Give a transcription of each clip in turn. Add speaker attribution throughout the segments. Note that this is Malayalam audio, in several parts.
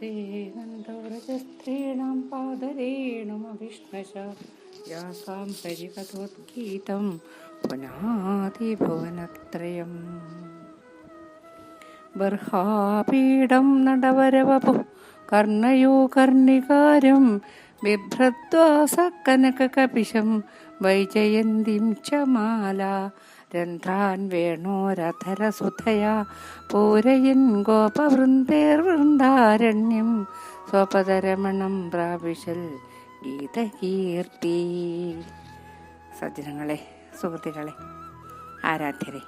Speaker 1: വന്ദേ നന്ദവ്രജസ്ത്രീണാം പാദരേണുമവിഷ്ണശ യാസാം ഹരികഥോദ്ഗീതം പുനാതി ഭുവനത്രയം. ബർഹാപീഠം നടവരവപു കർണയോ കർണികാരം ബിഭ്രദ്വാസകനകകപിശം വൈജയന്തിം ച മാല രന്ധ്രാൻ വേണോരധരസുധയാ പൂരയൻ ഗോപവൃന്ദേർവൃന്ദാരണ്യം സ്വപദരമണം പ്രാപിശൽ ഗീതകീർത്തി. സജ്ജനങ്ങളെ, സുഹൃത്തുക്കളെ, ആരാധ്യരെ,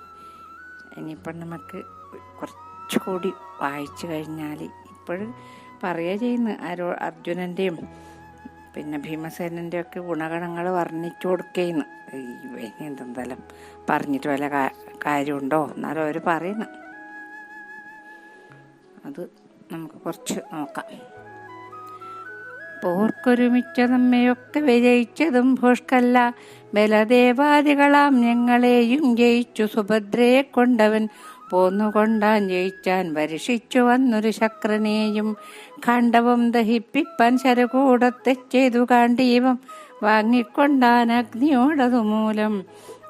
Speaker 1: ഇനിയിപ്പം നമുക്ക് കുറച്ചുകൂടി വായിച്ചു കഴിഞ്ഞാൽ ഇപ്പോഴും പറയുക ചെയ്യുന്നു അർജുനൻ്റെയും പിന്നെ ഭീമസേനൻ്റെ ഒക്കെ ഗുണഗണങ്ങൾ വർണ്ണിച്ചു കൊടുക്കുന്നു. എന്തെന്തായാലും പറഞ്ഞിട്ട് വല്ല കാര്യമുണ്ടോ എന്നാലും അവർ പറയുന്നു. അത് നമുക്ക് കുറച്ച് നോക്കാം. പോർക്കൊരുമിച്ച നമ്മയൊക്കെ വിജയിച്ചതും ഭോഷ്കല്ല, ബലദേവാദികളാം ഞങ്ങളെയും ജയിച്ചു സുഭദ്രയെ കൊണ്ടവൻ പോന്നുകൊണ്ടാൻ ജയിച്ചാൻ വരിഷിച്ചു വന്നൊരു ശക്രനെയും ഖണ്ഡവും ദഹിപ്പിപ്പാൻ ശരകൂടത്തെ ചെയ്തു കാണ്ഡീവം വാങ്ങിക്കൊണ്ടാൻ അഗ്നിയോടതുമൂലം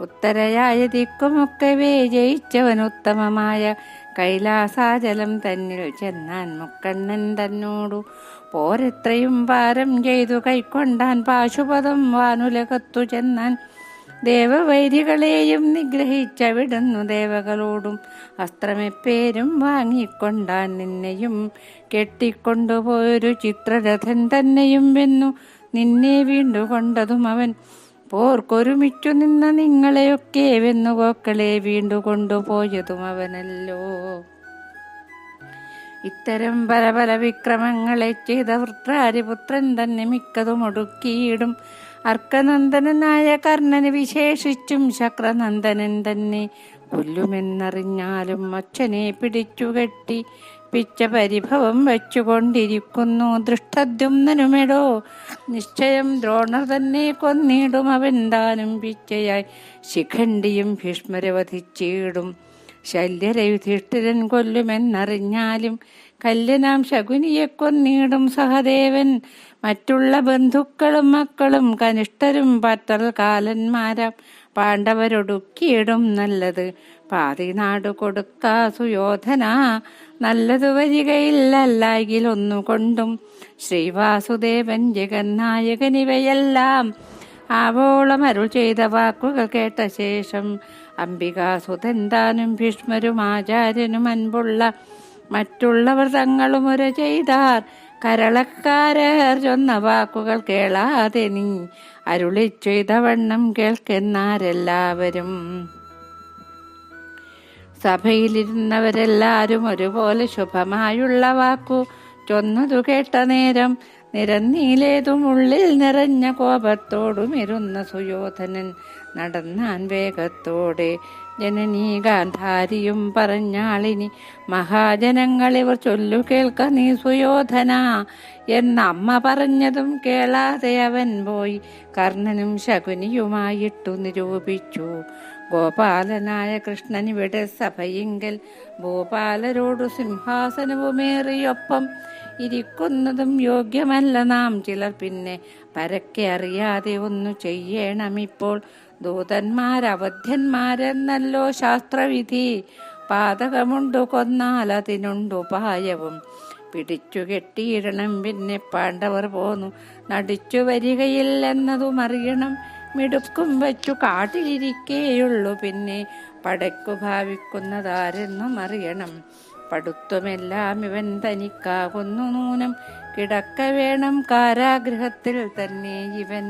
Speaker 1: ഉത്തരയായ ദിക്കുമൊക്കവേ ജയിച്ചവൻ ഉത്തമമായ കൈലാസാചലം തന്നിൽ ചെന്നാൻ മുക്കണ്ണൻ തന്നോടു പോരെത്രയും പാരം ചെയ്തു കൈക്കൊണ്ടാൻ പാശുപദം വാനുലകത്തു ചെന്നാൻ ദേവവൈരികളെയും നിഗ്രഹിച്ചവിടുന്നു ദേവകളോടും അസ്ത്രമെപ്പേരും വാങ്ങിക്കൊണ്ടാൻ നിന്നെയും കെട്ടിക്കൊണ്ടുപോയൊരു ചിത്രരഥൻ തന്നെയും വെന്നു നിന്നെ വീണ്ടുകൊണ്ടതും അവൻ പോർക്കൊരുമിച്ചു നിന്ന നിങ്ങളെയൊക്കെ വെന്നു കോക്കളെ വീണ്ടുകൊണ്ടുപോയതും അവനല്ലോ. ഇത്തരം പല പല വിക്രമങ്ങളെ ചെയ്ത വൃത്രാരിപുത്രൻ തന്നെ മിക്കതും ഒടുക്കിയിടും. അർക്കനന്ദനായ കർണന് വിശേഷിച്ചും ശക്രനന്ദനൻ തന്നെ കൊല്ലുമെന്നറിഞ്ഞാലും അച്ഛനെ പിടിച്ചുകെട്ടി പിച്ച പരിഭവം വെച്ചുകൊണ്ടിരിക്കുന്നു ദൃഷ്ടദ്യുമ്നനുമെടോ. നിശ്ചയം ദ്രോണർ തന്നെ കൊന്നിടും അവൻ താനും പിച്ചയായി ശിഖണ്ഡിയും ഭീഷ്മരെ വധിച്ചിടും. ശല്യരെ യുധിഷ്ഠിരൻ കൊല്ലുമെന്നറിഞ്ഞാലും കല്യനാം ശകുനിയെ കൊന്നിടും സഹദേവൻ. മറ്റുള്ള ബന്ധുക്കളും മക്കളും കനിഷ്ഠരും പറ്റൽ കാലന്മാരാം പാണ്ഡവരൊടുക്കിയിടും നല്ലത് പാതിനാടു കൊടുക്കാ സുയോധന. നല്ലതു വരികയില്ലല്ലാകിൽ ഒന്നുകൊണ്ടും ശ്രീവാസുദേവൻ ജഗന്നായകൻ ഇവയെല്ലാം ആവോളം അരുൾ ചെയ്ത വാക്കുകൾ കേട്ട ശേഷം അംബികാസുതൻ താനും ഭീഷ്മരും ആചാര്യനും അൻപുള്ള മറ്റുള്ളവർ തങ്ങളും ഉര ചെയ്താർ. കരളക്കാരർ ചൊന്ന വാക്കുകൾ കേളാതെ നീ അരുളി ചെയ്ത വണ്ണം കേൾക്കെന്നാരെല്ലാവരും. സഭയിലിരുന്നവരെല്ലാരും ഒരുപോലെ ശുഭമായുള്ള വാക്കു ചൊന്നതു കേട്ട നേരം നിരന്നീലേതും ഉള്ളിൽ നിറഞ്ഞ കോപത്തോടും ഇരുന്ന സുയോധനൻ നടന്നാൻ വേഗത്തോടെ. ജനനീ ഗാന്ധാരിയും പറഞ്ഞാളിനി മഹാജനങ്ങളിവർ ചൊല്ലു കേൾക്ക നീ സുയോധന എന്നമ്മ പറഞ്ഞതും കേളാതെ അവൻ പോയി കർണനും ശകുനിയുമായിട്ടു നിരൂപിച്ചു. ഗോപാലനായ കൃഷ്ണനിവിടെ സഭയിങ്കൽ ഭൂപാലരോടു സിംഹാസനവുമേറിയൊപ്പം ഇരിക്കുന്നതും യോഗ്യമല്ല. നാം ചിലർ പിന്നെ പരക്കെ അറിയാതെ ഒന്നു ചെയ്യണമിപ്പോൾ. ദൂതന്മാരവധ്യന്മാരെന്നല്ലോ ശാസ്ത്രവിധി. പാതകമുണ്ടു കൊന്നാൽ അതിനുണ്ടുപായവും പിടിച്ചു കെട്ടിയിടണം. പിന്നെ പാണ്ഡവർ പോന്നു നടിച്ചു വരികയില്ലെന്നതും അറിയണം. മിടുക്കും വച്ചു കാട്ടിലിരിക്കേയുള്ളൂ പിന്നെ പടയ്ക്കു ഭാവിക്കുന്നതാരെന്നും അറിയണം. പടുത്തുമെല്ലാം ഇവൻ തനിക്കാകുന്നു നൂനം കിടക്ക വേണം കാരാഗൃഹത്തിൽ തന്നെ ഇവൻ.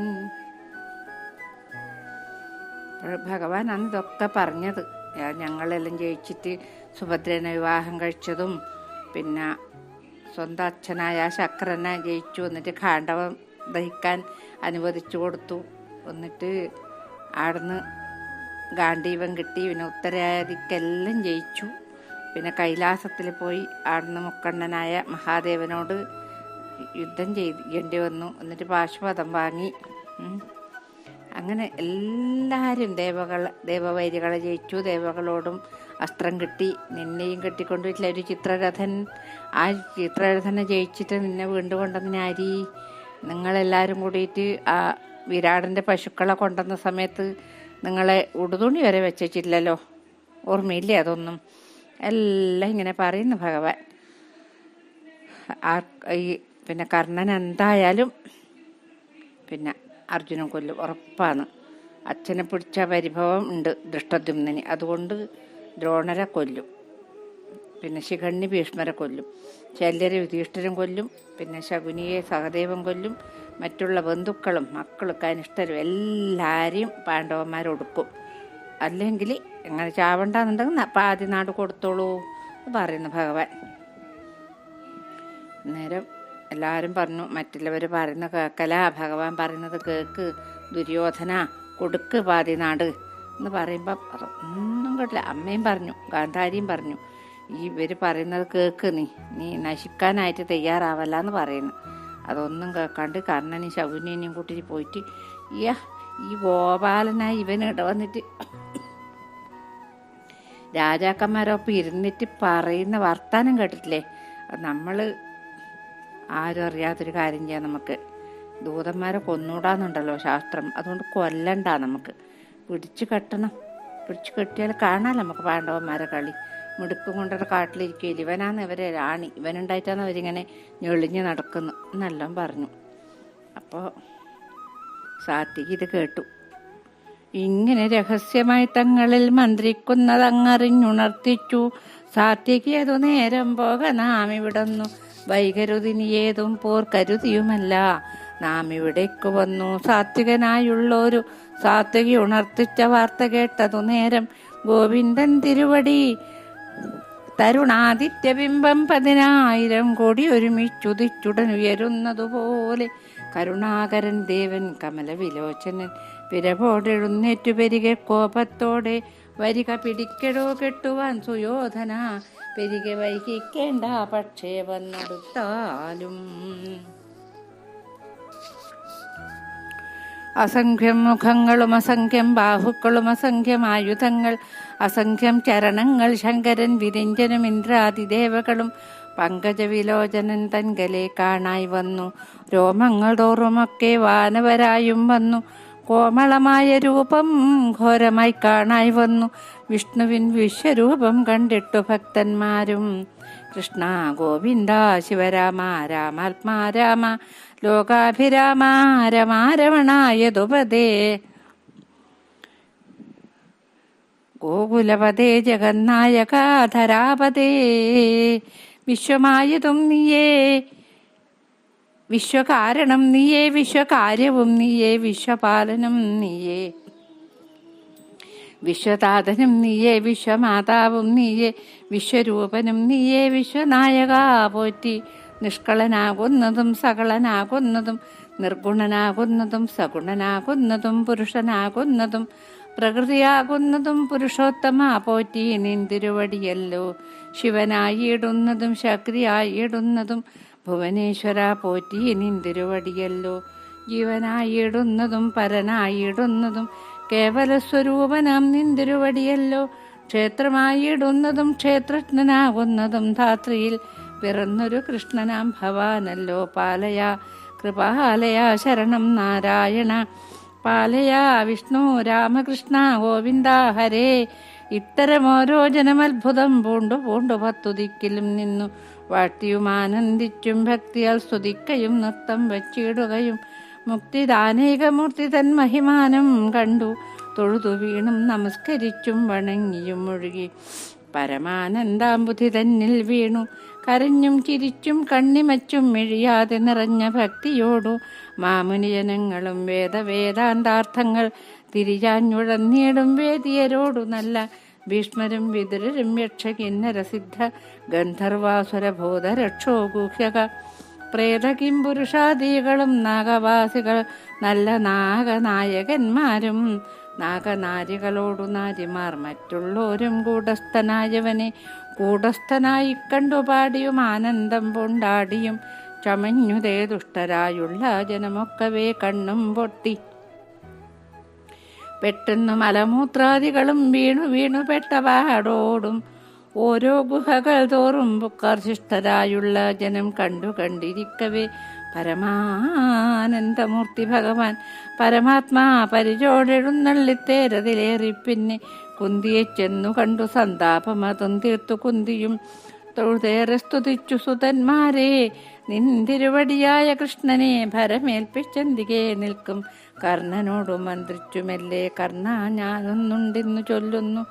Speaker 1: ഭഗവാൻ അന്ന് ഇതൊക്കെ പറഞ്ഞത്. ഞങ്ങളെല്ലാം ജയിച്ചിട്ട് സുഭദ്രനെ വിവാഹം കഴിച്ചതും പിന്നെ സ്വന്തം അച്ഛനായ ശക്രനെ ജയിച്ചു. എന്നിട്ട് ഖാണ്ഡവം ദഹിക്കാൻ അനുവദിച്ചു കൊടുത്തു. എന്നിട്ട് ആടുന്ന് ഗാന്ധീവം കിട്ടി. പിന്നെ ഉത്തരാദിക്കെല്ലാം ജയിച്ചു. പിന്നെ കൈലാസത്തിൽ പോയി ആടുന്ന് മുക്കണ്ണനായ മഹാദേവനോട് യുദ്ധം ചെയ്യേണ്ടി വന്നു. എന്നിട്ട് പാശുപതം വാങ്ങി. അങ്ങനെ എല്ലാവരും ദേവവൈരികളെ ജയിച്ചു. ദേവകളോടും അസ്ത്രം കിട്ടി. നിന്നെയും കെട്ടിക്കൊണ്ടുപോയിട്ടില്ല ഒരു ചിത്രരഥൻ. ആ ചിത്രരഥനെ ജയിച്ചിട്ട് നിന്നെ വീണ്ടും കൊണ്ടുവന്ന ആരി? നിങ്ങളെല്ലാവരും കൂടിയിട്ട് ആ വിരാടൻ്റെ പശുക്കളെ കൊണ്ടുവന്ന സമയത്ത് നിങ്ങളെ ഉടുതുണി വരെ വെച്ചിട്ടില്ലല്ലോ, ഓർമ്മയില്ലേ അതൊന്നും? എല്ലാം ഇങ്ങനെ പറയുന്നു ഭഗവാൻ. ഈ പിന്നെ കർണൻ എന്തായാലും പിന്നെ അർജുനൻ കൊല്ലും, ഉറപ്പാണ്. അച്ഛനെ പിടിച്ച പരിഭവം ഉണ്ട് ദൃഷ്ടദ്യുമ്നന്, അതുകൊണ്ട് ദ്രോണരെ കൊല്ലും. പിന്നെ ശിഖണ്ഡി ഭീഷ്മരെ കൊല്ലും. ശല്യരെ യുധിഷ്ഠിരൻ കൊല്ലും. പിന്നെ ശകുനിയെ സഹദേവൻ കൊല്ലും. മറ്റുള്ള ബന്ധുക്കളും മക്കളും കനിഷ്ഠരും എല്ലാവരെയും പാണ്ഡവന്മാരൊടുക്കും. അല്ലെങ്കിൽ എങ്ങനെ ചാവണ്ടെന്നുണ്ടെങ്കിൽ പാതി നാട് കൊടുത്തോളൂ എന്ന് പറയുന്നു ഭഗവാൻ. അന്നേരം എല്ലാവരും പറഞ്ഞു, മറ്റുള്ളവർ പറയുന്ന കേൾക്കല, ഭഗവാൻ പറയുന്നത് കേൾക്ക്, ദുര്യോധന കൊടുക്ക് പാതി നാട് എന്ന് പറയുമ്പോൾ ഒന്നും കേട്ടില്ല. അമ്മയും പറഞ്ഞു, ഗാന്ധാരിയും പറഞ്ഞു, ഇവർ പറയുന്നത് കേൾക്ക്, നീ നശിക്കാനായിട്ട് തയ്യാറാവല്ല എന്ന് പറയുന്നു. അതൊന്നും കേൾക്കാണ്ട് കർണനും ശകുനിയും കൂട്ടിട്ട് പോയിട്ട് ഈ ഗോപാലനായി ഇവനിട വന്നിട്ട് രാജാക്കന്മാരൊപ്പം ഇരുന്നിട്ട് പറയുന്ന വർത്താനം കേട്ടിട്ടില്ലേ? നമ്മൾ ആരും അറിയാത്തൊരു കാര്യം ചെയ്യാം. നമുക്ക് ദൂതന്മാരെ കൊന്നൂടാന്നുണ്ടല്ലോ ശാസ്ത്രം, അതുകൊണ്ട് കൊല്ലണ്ട, നമുക്ക് പിടിച്ചു കെട്ടണം. പിടിച്ചു കെട്ടിയാൽ കാണാൻ നമുക്ക് പാണ്ഡവന്മാരെ കളി. മിടുക്കും കൊണ്ടൊരു കാട്ടിലിരിക്കുകയില്ല. ഇവനാണ് ഇവരെ റാണി, ഇവനുണ്ടായിട്ടാണ് അവരിങ്ങനെ ഞെളിഞ്ഞ് നടക്കുന്നു എന്നെല്ലാം പറഞ്ഞു. അപ്പോൾ സാത്വികി ഇത് കേട്ടു. ഇങ്ങനെ രഹസ്യമായി തങ്ങളിൽ മന്ത്രിക്കുന്നതങ്ങറിഞ്ഞുണർത്തിച്ചു സാത്വികി. അതു നേരം പോക നാം ഇവിടന്നു വൈകരുതിനിയേതും പോർക്കരുതിയുമല്ല. നാം ഇവിടേക്ക് വന്നു സാത്വികനായുള്ളൊരു സാത്വികി ഉണർത്തിച്ച വാർത്ത കേട്ടതു നേരം ഗോവിന്ദൻ തിരുവടി തരുണാദിത്യബിംബം 10,000 കോടി ഒരുമിച്ചുദിച്ചുടനുയരുന്നതുപോലെ കരുണാകരൻ ദേവൻ കമലവിലോചനൻ വിരവോടെഴുന്നേറ്റു പെരികെ കോപത്തോടെ വരിക പിടിക്കടോ കെട്ടുവാൻ സുയോധന. പെരികെ വൈകിക്കേണ്ട പക്ഷേ വന്നെടുത്താലും. അസംഖ്യം മുഖങ്ങളും അസംഖ്യം ബാഹുക്കളും അസംഖ്യം ആയുധങ്ങൾ അസംഖ്യം ചരണങ്ങൾ ശങ്കരൻ വിരിഞ്ചനും ഇന്ദ്രാദിദേവകളും പങ്കജവിലോചനൻ തൻകലെ കാണായി വന്നു. രോമങ്ങൾ തോറുമൊക്കെ വാനവരായും വന്നു. കോമളമായ രൂപം ഘോരമായി കാണായി വന്നു. വിഷ്ണുവിൻ വിശ്വരൂപം കണ്ടിട്ടു ഭക്തന്മാരും കൃഷ്ണ ഗോവിന്ദ ശിവരാമ രാമാത്മാ രാമ ലോകാഭിരാമ രമാരമണായതുപദേ ഗോകുലപദേ ജഗന്നായക ധരാപദേ. വിശ്വമായതും നീയേ, വിശ്വകാരണം നീയേ, വിശ്വകാര്യവും നീയേ, വിശ്വപാലനം നീയേ, വിശ്വതാതനും നീയേ, വിശ്വമാതാവും നീയേ, വിശ്വരൂപനും നീയേ, വിശ്വനായക പോറ്റി. നിഷ്കളനാകുന്നതും സകളനാകുന്നതും നിർഗുണനാകുന്നതും സഗുണനാകുന്നതും പുരുഷനാകുന്നതും പ്രകൃതിയാകുന്നതും പുരുഷോത്തമ പോറ്റി നിന്തിരുവടിയല്ലോ. ശിവനായിടുന്നതും ശക്തിയായിടുന്നതും ഭുവനേശ്വര പോറ്റി നിന്തിരുവടിയല്ലോ. ജീവനായിടുന്നതും പരനായിടുന്നതും കേവലസ്വരൂപനാം നിന്തിരുവടിയല്ലോ. ക്ഷേത്രമായിടുന്നതും ക്ഷേത്രജ്ഞനാകുന്നതും ധാത്രിയിൽ പിറന്നൊരു കൃഷ്ണനാം ഭവാനല്ലോ. പാലയ കൃപാലയ ശരണം നാരായണ പാലയ വിഷ്ണു രാമകൃഷ്ണ ഗോവിന്ദ ഹരേ. ഇത്തരമോരോ ജനമത്ഭുതം പൂണ്ടു പൂണ്ടു 10 ദിക്കിലും നിന്നു വാഴ്ത്തിയും ആനന്ദിച്ചും ഭക്തിയാൽ സ്തുതിക്കയും നൃത്തം വച്ചിടുകയും മുക്തിദാനേകമൂർത്തി തൻ മഹിമാനം കണ്ടു തൊഴുതു വീണും നമസ്കരിച്ചും വണങ്ങിയും ഒഴുകി പരമാനന്ദാംബുധി തന്നിൽ വീണു. കരഞ്ഞും ചിരിച്ചും കണ്ണിമച്ചും മെഴിയാതെ നിറഞ്ഞ ഭക്തിയോടു മാമുനിജനങ്ങളും വേദാന്താർത്ഥങ്ങൾ തിരിയാഞ്ഞുഴന്നീടും വേദിയരോടു നല്ല ഭീഷ്മരും വിതുരരും യക്ഷകിന്നരസിദ്ധ ഗന്ധർവാസുരഭൂത രക്ഷോ ഗുഹ്യക പ്രേതകിം പുരുഷാദികളും നാഗവാസികൾ നല്ല നാഗനായകന്മാരും നാഗനാരികളോടു നാരിമാർ മറ്റുള്ളോരും കൂടസ്ഥനായവനെ കൂടസ്ഥനായി കണ്ടുപാടിയും ആനന്ദം കൊണ്ടാടിയും ചമഞ്ഞുതേ ദുഷ്ടരായുള്ള ജനമൊക്കവേ കണ്ണും പൊട്ടി പെട്ടെന്നു മലമൂത്രാദികളും വീണു വീണു പെട്ടപാടോടും ഓരോ ഗുഹകൾ തോറും ബുക്കാർശിഷ്ടരായുള്ള ജനം കണ്ടിരിക്കവേ പരമാനന്ദമൂർത്തി ഭഗവാൻ പരമാത്മാ പരിചോടെഴുന്നള്ളിത്തേരതിലേറി പിന്നെ കുന്തിയെ ചെന്നു കണ്ടു സന്താപമതും തീർത്തു കുന്തിയും തൊഴുതേറെ സ്തുതിച്ചു സുതന്മാരെ നിന്തിരുവടിയായ കൃഷ്ണനെ ഭരമേൽപ്പിച്ചെന്തികെ നിൽക്കും കർണനോടു മന്ത്രിച്ചു മെല്ലെ കർണ ഞാനൊന്നുണ്ടെന്നു ചൊല്ലുന്നു